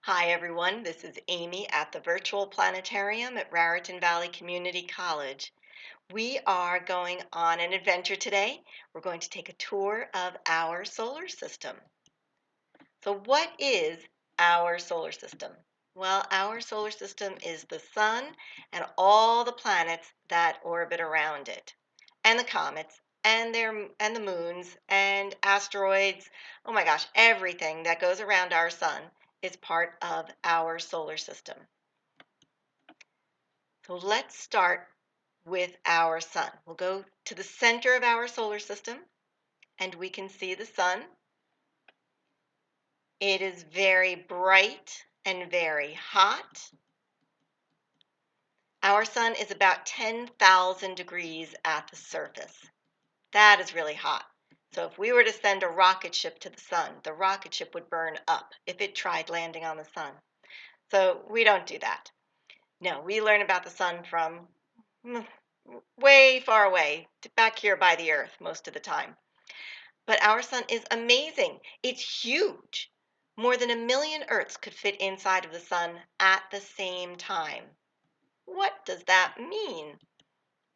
Hi everyone, this is Amy at the Virtual Planetarium at Raritan Valley Community College. We are going on an adventure today. We're going to take a tour of our solar system. So what is our solar system? Well, our solar system is the sun and all the planets that orbit around it, and the comets and the moons and asteroids. Oh my gosh, everything that goes around our sun is part of our solar system. So let's start with our sun. We'll go to the center of our solar system and we can see the sun. It is very bright and very hot. Our sun is about 10,000 degrees at the surface. That is really hot. So if we were to send a rocket ship to the sun, the rocket ship would burn up if it tried landing on the sun. So we don't do that. No, we learn about the sun from way far away, back here by the earth most of the time. But our sun is amazing. It's huge. More than 1,000,000 Earths could fit inside of the sun at the same time. What does that mean?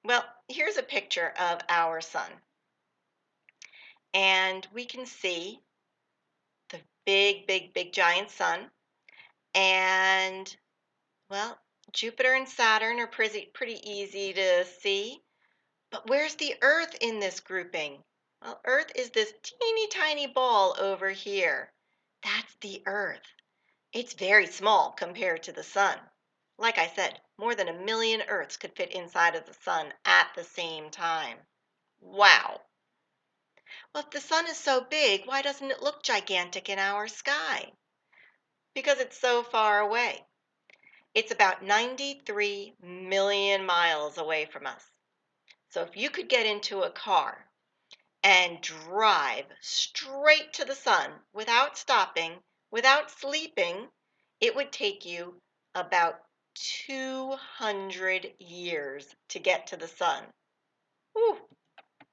Well, here's a picture of our sun. And we can see the big giant sun. And, well, Jupiter and Saturn are pretty easy to see. But where's the Earth in this grouping? Well, Earth is this teeny tiny ball over here. That's the Earth. It's very small compared to the sun. Like I said, more than 1,000,000 Earths could fit inside of the sun at the same time. Wow. Well, if the sun is so big, why doesn't it look gigantic in our sky? Because it's so far away. It's about 93 million miles away from us. So if you could get into a car and drive straight to the sun without stopping, without sleeping, it would take you about 200 years to get to the sun. Whew,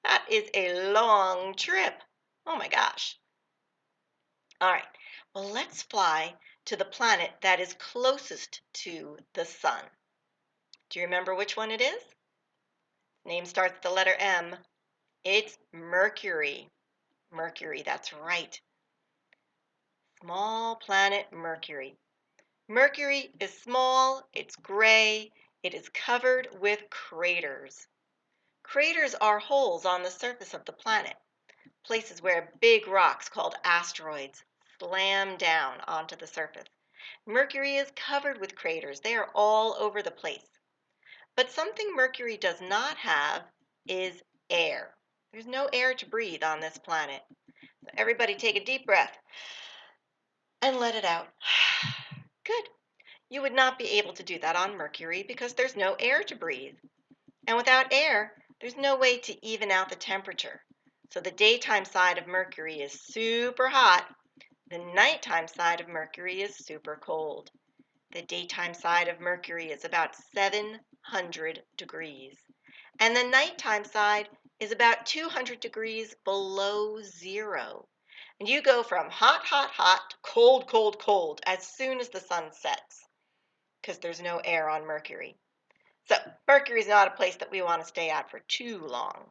that is a long trip. Oh my gosh. All right, well, let's fly to the planet that is closest to the sun. Do you remember which one it is? Name starts with the letter M. It's Mercury. Mercury, that's right. Small planet Mercury. Mercury is small, it's gray, it is covered with craters. Craters are holes on the surface of the planet, places where big rocks called asteroids slam down onto the surface. Mercury is covered with craters. They are all over the place. But something Mercury does not have is air. There's no air to breathe on this planet. So everybody take a deep breath and let it out. Good. You would not be able to do that on Mercury because there's no air to breathe. And without air, there's no way to even out the temperature. So the daytime side of Mercury is super hot. The nighttime side of Mercury is super cold. The daytime side of Mercury is about 700 degrees. And the nighttime side is about 200 degrees below zero. And you go from hot, hot, hot to cold, cold, cold as soon as the sun sets because there's no air on Mercury. So Mercury is not a place that we want to stay at for too long.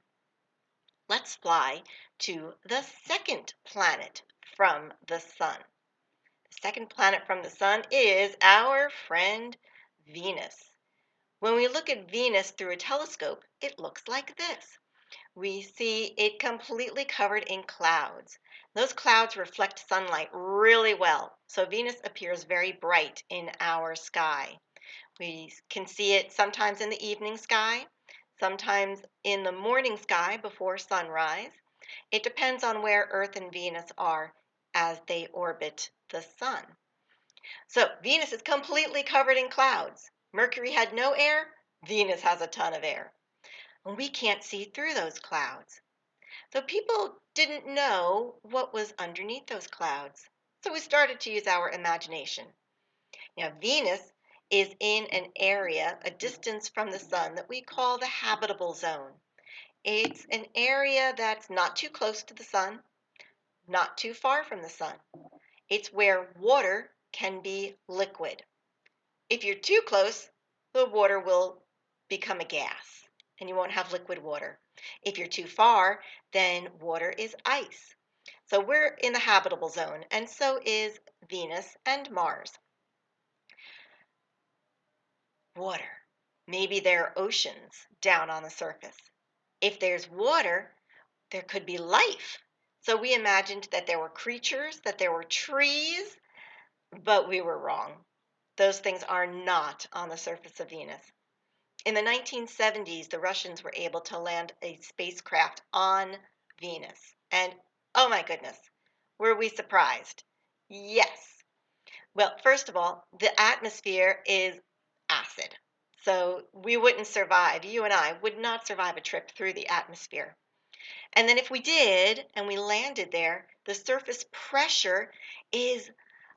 Let's fly to the second planet from the sun. The second planet from the sun is our friend Venus. When we look at Venus through a telescope, it looks like this. We see it completely covered in clouds. Those clouds reflect sunlight really well, so Venus appears very bright in our sky. We can see it sometimes in the evening sky, sometimes in the morning sky before sunrise. It depends on where Earth and Venus are as they orbit the sun. So Venus is completely covered in clouds. Mercury had no air, Venus has a ton of air. And we can't see through those clouds. So people didn't know what was underneath those clouds. So we started to use our imagination. Now, Venus is in an area, a distance from the sun that we call the habitable zone. It's an area that's not too close to the sun, not too far from the sun. It's where water can be liquid. If you're too close, the water will become a gas and you won't have liquid water. If you're too far, then water is ice. So we're in the habitable zone, and so is Venus and Mars. Water. Maybe there are oceans down on the surface. If there's water, there could be life. So we imagined that there were creatures, that there were trees, but we were wrong. Those things are not on the surface of Venus. In the 1970s, the Russians were able to land a spacecraft on Venus. And oh my goodness, were we surprised? Yes. Well, first of all, the atmosphere is acid. So we wouldn't survive. You and I would not survive a trip through the atmosphere. And then if we did and we landed there, the surface pressure is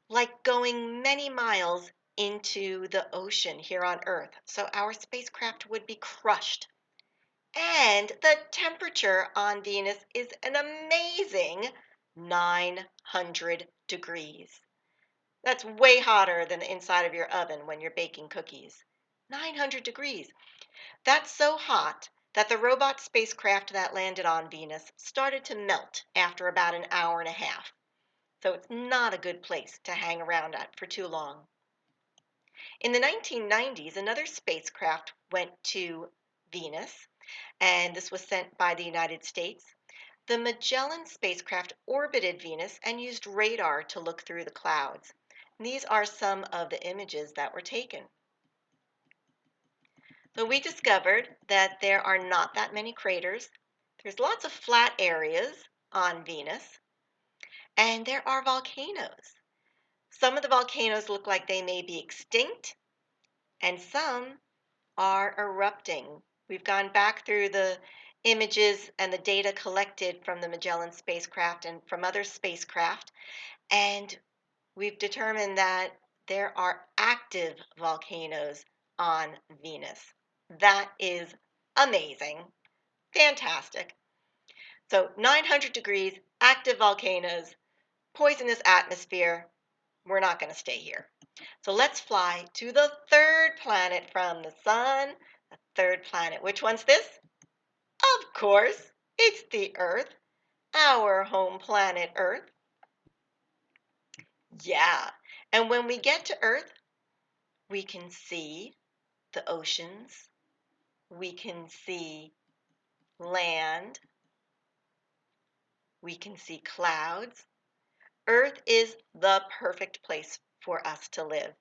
like going many miles into the ocean here on Earth. So our spacecraft would be crushed. And the temperature on Venus is an amazing 900 degrees. That's way hotter than the inside of your oven when you're baking cookies. 900 degrees. That's so hot that the robot spacecraft that landed on Venus started to melt after about an hour and a half. So it's not a good place to hang around at for too long. In the 1990s, another spacecraft went to Venus, and this was sent by the United States. The Magellan spacecraft orbited Venus and used radar to look through the clouds. And these are some of the images that were taken. So we discovered that there are not that many craters. There's lots of flat areas on Venus, and there are volcanoes. Some of the volcanoes look like they may be extinct, and some are erupting. We've gone back through the images and the data collected from the Magellan spacecraft and from other spacecraft, and we've determined that there are active volcanoes on Venus. That is amazing. Fantastic. So 900 degrees, active volcanoes, poisonous atmosphere. We're not going to stay here. So let's fly to the third planet from the sun. The third planet. Which one's this? Of course, it's the Earth, our home planet Earth. Yeah. And when we get to Earth, we can see the oceans. We can see land. We can see clouds. Earth is the perfect place for us to live.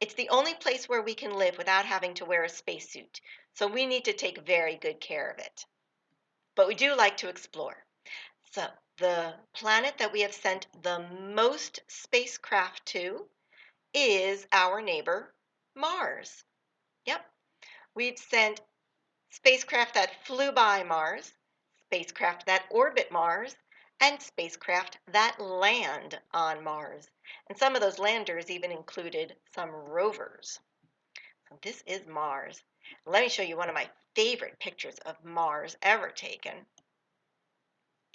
It's the only place where we can live without having to wear a spacesuit, so we need to take very good care of it. But we do like to explore. So, the planet that we have sent the most spacecraft to is our neighbor, Mars. Yep, we've sent spacecraft that flew by Mars, spacecraft that orbit Mars, and spacecraft that land on Mars. And some of those landers even included some rovers. So this is Mars. Let me show you one of my favorite pictures of Mars ever taken.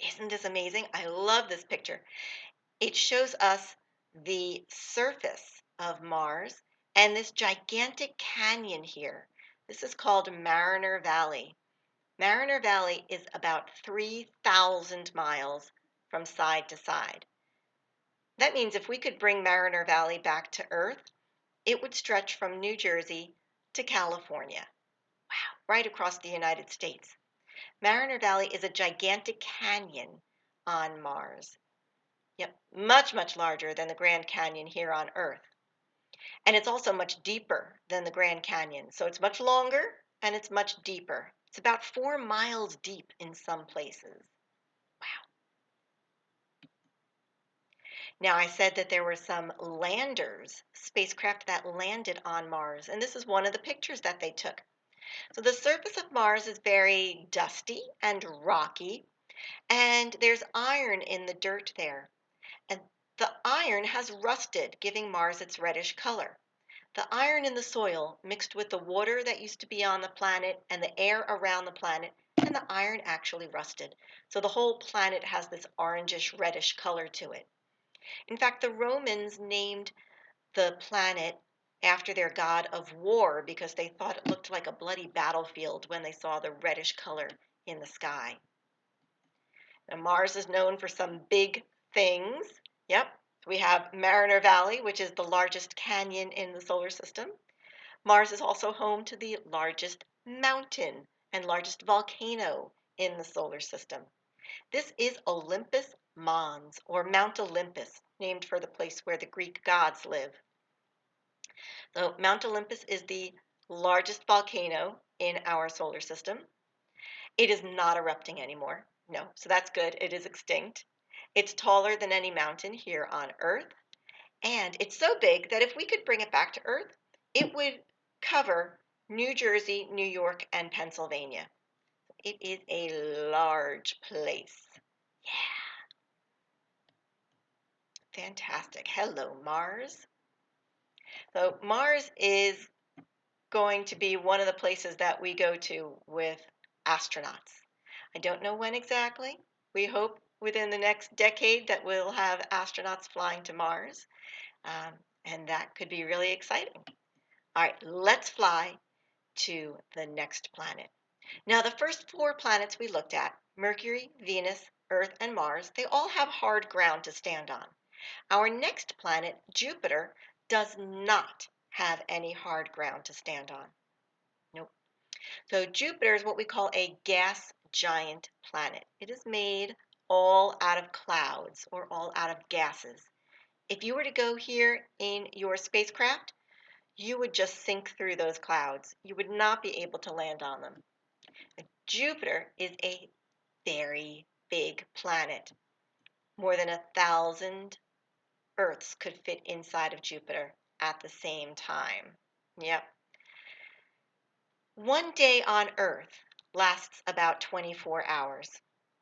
Isn't this amazing? I love this picture. It shows us the surface of Mars and this gigantic canyon here. This is called Mariner Valley. Mariner Valley is about 3,000 miles from side to side. That means if we could bring Mariner Valley back to Earth, it would stretch from New Jersey to California. Wow, right across the United States. Mariner Valley is a gigantic canyon on Mars. Yep, much, much larger than the Grand Canyon here on Earth. And it's also much deeper than the Grand Canyon. So it's much longer and it's much deeper. It's about 4 miles deep in some places. Wow. Now, I said that there were some landers, spacecraft that landed on Mars, and this is one of the pictures that they took. So the surface of Mars is very dusty and rocky, and there's iron in the dirt there. And the iron has rusted, giving Mars its reddish color. The iron in the soil mixed with the water that used to be on the planet and the air around the planet, and the iron actually rusted. So the whole planet has this orangish reddish color to it. In fact, the Romans named the planet after their god of war because they thought it looked like a bloody battlefield when they saw the reddish color in the sky. Now, Mars is known for some big things. Yep, we have Mariner Valley, which is the largest canyon in the solar system. Mars is also home to the largest mountain and largest volcano in the solar system. This is Olympus Mons, or Mount Olympus, named for the place where the Greek gods live. So Mount Olympus is the largest volcano in our solar system. It is not erupting anymore. No, so that's good. It is extinct. It's taller than any mountain here on Earth. And it's so big that if we could bring it back to Earth, it would cover New Jersey, New York, and Pennsylvania. It is a large place. Yeah, fantastic. Hello, Mars. So Mars is going to be one of the places that we go to with astronauts. I don't know when exactly. We hope within the next decade that we'll have astronauts flying to Mars, and that could be really exciting. All right, let's fly to the next planet. Now, the first four planets we looked at, Mercury, Venus, Earth, and Mars, they all have hard ground to stand on. Our next planet, Jupiter, does not have any hard ground to stand on. Nope. So Jupiter is what we call a gas giant planet. It is made all out of clouds or all out of gases. If you were to go here in your spacecraft, you would just sink through those clouds. You would not be able to land on them. Jupiter is a very big planet. More than 1,000 Earths could fit inside of Jupiter at the same time. Yep. One day on Earth lasts about 24 hours.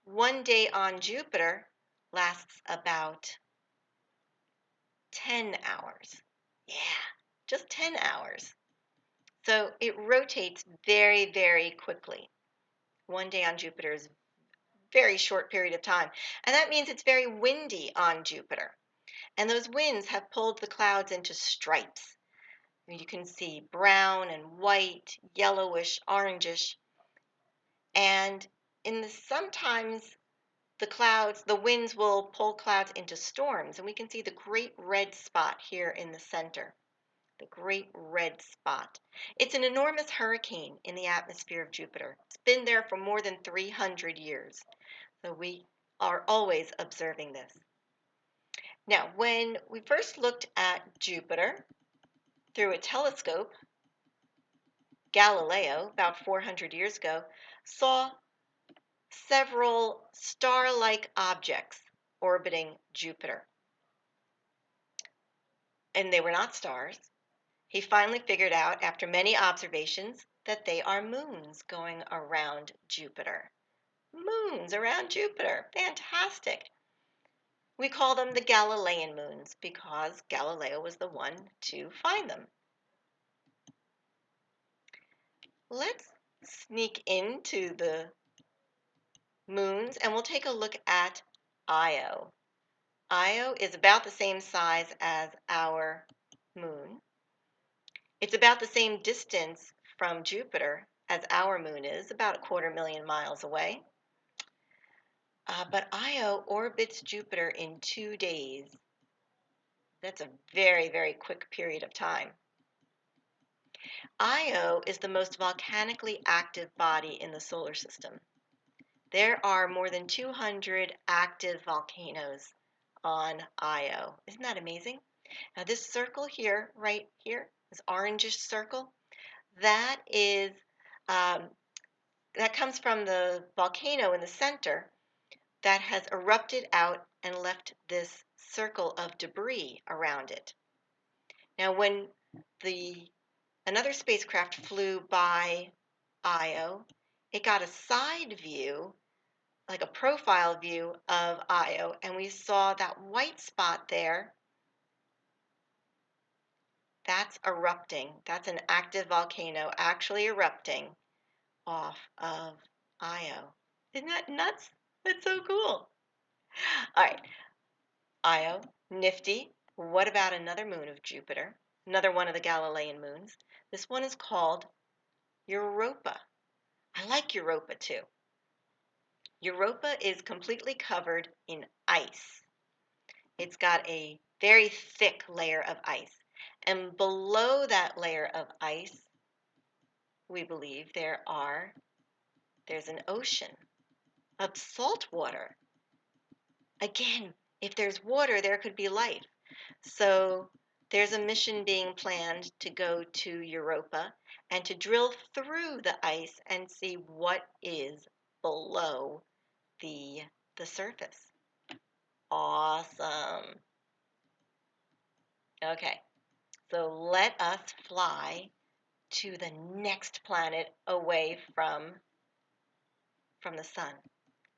One day on Jupiter lasts about 10 hours. Yeah, just 10 hours. So it rotates very, very quickly. One day on Jupiter is a very short period of time. And that means it's very windy on Jupiter. And those winds have pulled the clouds into stripes. You can see brown and white, yellowish, orangish. And sometimes the winds will pull clouds into storms. And we can see the great red spot here in the center. The great red spot. It's an enormous hurricane in the atmosphere of Jupiter. It's been there for more than 300 years. So we are always observing this. Now, when we first looked at Jupiter through a telescope, Galileo, about 400 years ago, saw several star-like objects orbiting Jupiter. And they were not stars. He finally figured out, after many observations, that they are moons going around Jupiter. Moons around Jupiter. Fantastic. We call them the Galilean moons because Galileo was the one to find them. Let's sneak into the moons and we'll take a look at Io. Io is about the same size as our moon. It's about the same distance from Jupiter as our moon is, about 250,000 miles away. But Io orbits Jupiter in 2 days. That's a very, very quick period of time. Io is the most volcanically active body in the solar system. There are more than 200 active volcanoes on Io. Isn't that amazing? Now this circle here, right here, this orangish circle, that is that comes from the volcano in the center that has erupted out and left this circle of debris around it. Now when another spacecraft flew by Io, it got a side view, like a profile view of Io, and we saw that white spot there. That's erupting. That's an active volcano actually erupting off of Io. Isn't that nuts? That's so cool. All right, Io, nifty. What about another moon of Jupiter? Another one of the Galilean moons. This one is called Europa. I like Europa too. Europa is completely covered in ice. It's got a very thick layer of ice. And below that layer of ice, we believe there's an ocean of salt water. Again, if there's water, there could be life. So there's a mission being planned to go to Europa and to drill through the ice and see what is below the surface. Awesome. Okay, so let us fly to the next planet away from the sun.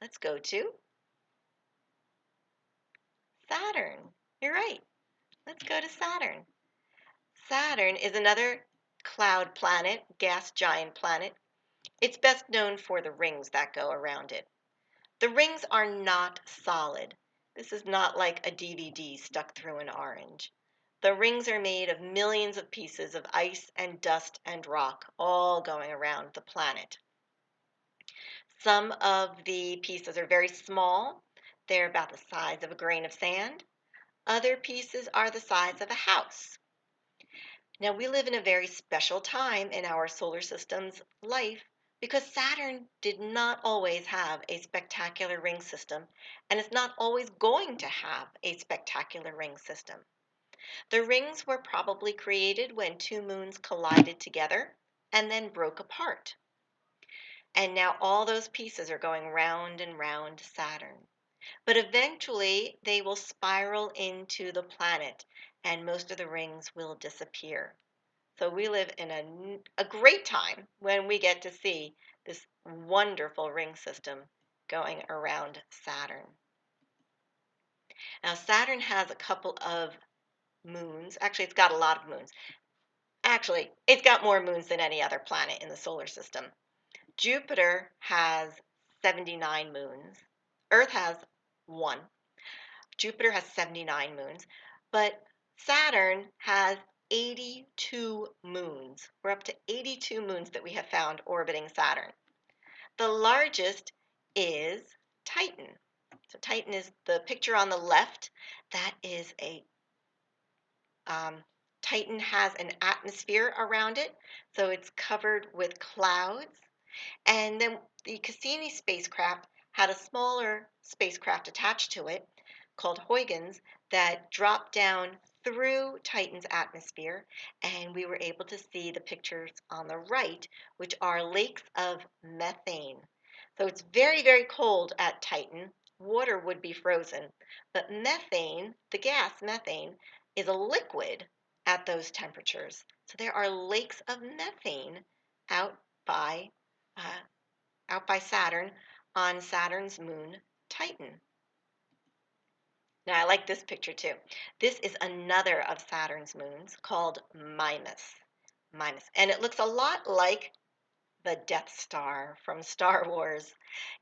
Let's go to Saturn. You're right. Let's go to Saturn. Saturn is another cloud planet, gas giant planet. It's best known for the rings that go around it. The rings are not solid. This is not like a DVD stuck through an orange. The rings are made of millions of pieces of ice and dust and rock, all going around the planet. Some of the pieces are very small. They're about the size of a grain of sand. Other pieces are the size of a house. Now, we live in a very special time in our solar system's life because Saturn did not always have a spectacular ring system, and it's not always going to have a spectacular ring system. The rings were probably created when two moons collided together and then broke apart. And now all those pieces are going round and round Saturn. But eventually they will spiral into the planet and most of the rings will disappear. So we live in a great time when we get to see this wonderful ring system going around Saturn. Now, Saturn has a couple of moons. Actually, it's got a lot of moons. Actually, it's got more moons than any other planet in the solar system. Jupiter has 79 moons. Earth has one. Jupiter has 79 moons, but Saturn has 82 moons. We're up to 82 moons that we have found orbiting Saturn. The largest is Titan. So Titan is the picture on the left. That is Titan has an atmosphere around it, so it's covered with clouds. And then the Cassini spacecraft had a smaller spacecraft attached to it called Huygens that dropped down through Titan's atmosphere, and we were able to see the pictures on the right, which are lakes of methane. So it's very, very cold at Titan. Water would be frozen, but methane, the gas methane, is a liquid at those temperatures. So there are lakes of methane out by uh, Saturn on Saturn's moon Titan. Now I like this picture too. This is another of Saturn's moons called Mimas. Mimas. And it looks a lot like the Death Star from Star Wars.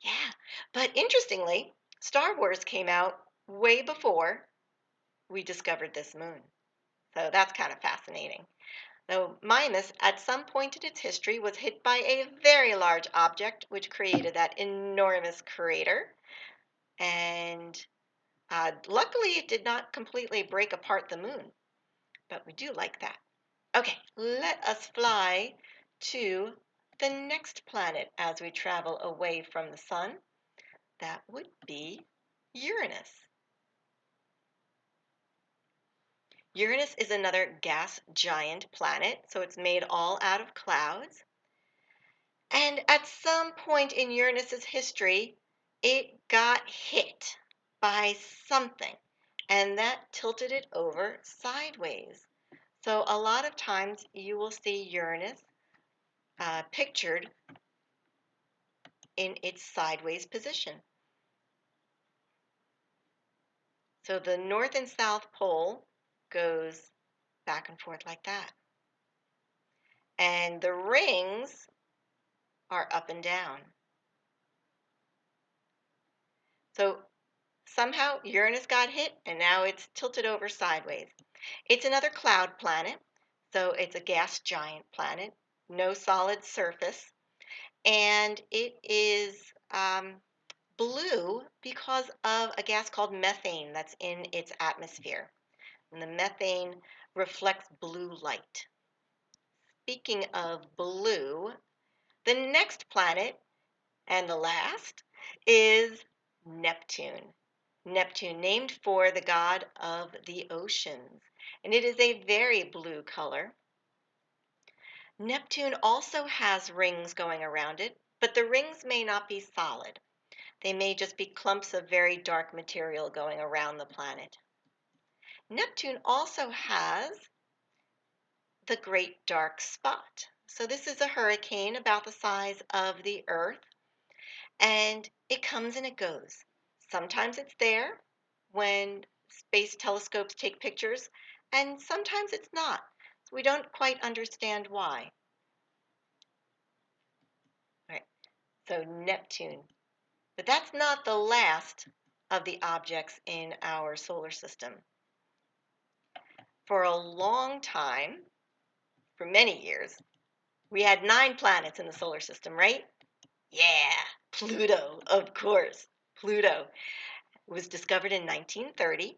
Yeah, but interestingly, Star Wars came out way before we discovered this moon. So that's kind of fascinating. So Mimas, at some point in its history, was hit by a very large object, which created that enormous crater. And luckily, it did not completely break apart the moon, but we do like that. Okay, let us fly to the next planet as we travel away from the sun. That would be Uranus. Uranus is another gas giant planet, so it's made all out of clouds. And at some point in Uranus's history, it got hit by something, and that tilted it over sideways. So a lot of times you will see Uranus pictured in its sideways position. So the North and South Pole goes back and forth like that. And the rings are up and down. So somehow Uranus got hit and now it's tilted over sideways. It's another cloud planet, so it's a gas giant planet, no solid surface, and it is blue because of a gas called methane that's in its atmosphere. And the methane reflects blue light. Speaking of blue, the next planet and the last is Neptune. Neptune, named for the god of the oceans, and it is a very blue color. Neptune also has rings going around it, but the rings may not be solid. They may just be clumps of very dark material going around the planet. Neptune also has the Great Dark Spot. So this is a hurricane about the size of the Earth, and it comes and it goes. Sometimes it's there when space telescopes take pictures, and sometimes it's not. So we don't quite understand why. All right, so Neptune. But that's not the last of the objects in our solar system. For a long time, for many years, we had 9 planets in the solar system, right? Yeah, Pluto, of course. Pluto was discovered in 1930.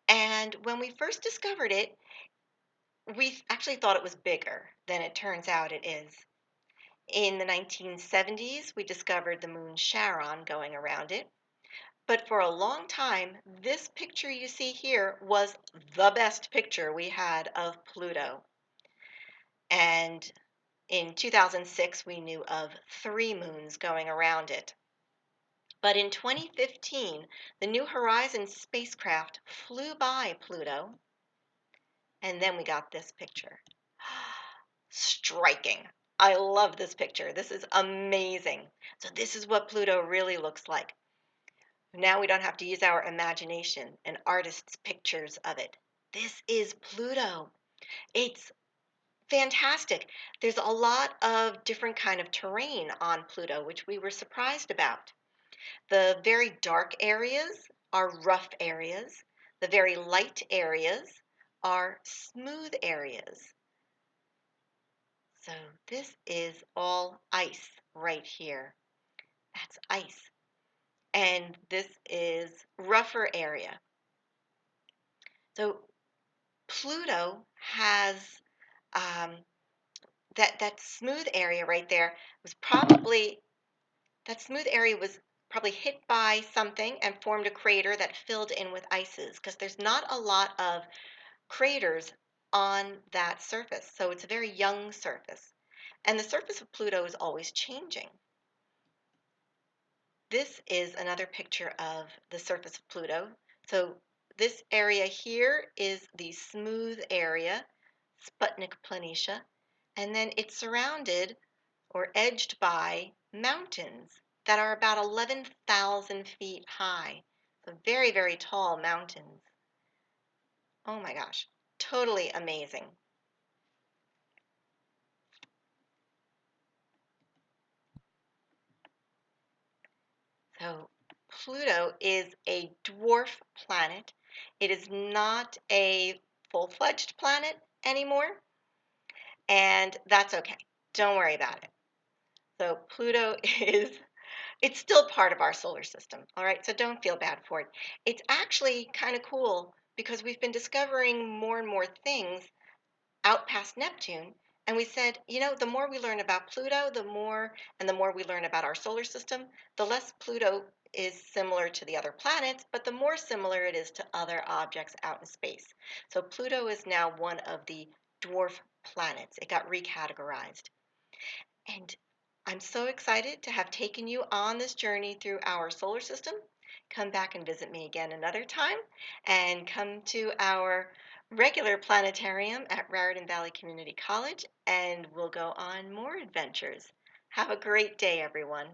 And when we first discovered it, we actually thought it was bigger than it turns out it is. In the 1970s, we discovered the moon Charon going around it. But for a long time, this picture you see here was the best picture we had of Pluto. And in 2006, we knew of 3 moons going around it. But in 2015, the New Horizons spacecraft flew by Pluto, and then we got this picture. Striking. I love this picture. This is amazing. So this is what Pluto really looks like. Now we don't have to use our imagination and artists' pictures of it. This is Pluto. It's fantastic. There's a lot of different kind of terrain on Pluto, which we were surprised about. The very dark areas are rough areas. The very light areas are smooth areas. So this is all ice right here. That's ice. And this is rougher area. So Pluto has that smooth area right there that smooth area was probably hit by something and formed a crater that filled in with ices because there's not a lot of craters on that surface. So it's a very young surface. And the surface of Pluto is always changing. This is another picture of the surface of Pluto. So this area here is the smooth area, Sputnik Planitia, and then it's surrounded or edged by mountains that are about 11,000 feet high. So very, very tall mountains. Oh my gosh, totally amazing. So Pluto is a dwarf planet. It is not a full-fledged planet anymore, and that's okay. Don't worry about it. So Pluto it's still part of our solar system, all right? So don't feel bad for it. It's actually kind of cool because we've been discovering more and more things out past Neptune. And we said, the more we learn about Pluto, the more we learn about our solar system, the less Pluto is similar to the other planets, but the more similar it is to other objects out in space. So Pluto is now one of the dwarf planets. It got recategorized. And I'm so excited to have taken you on this journey through our solar system. Come back and visit me again another time, and come to our regular planetarium at Raritan Valley Community College, and we'll go on more adventures. Have a great day, everyone.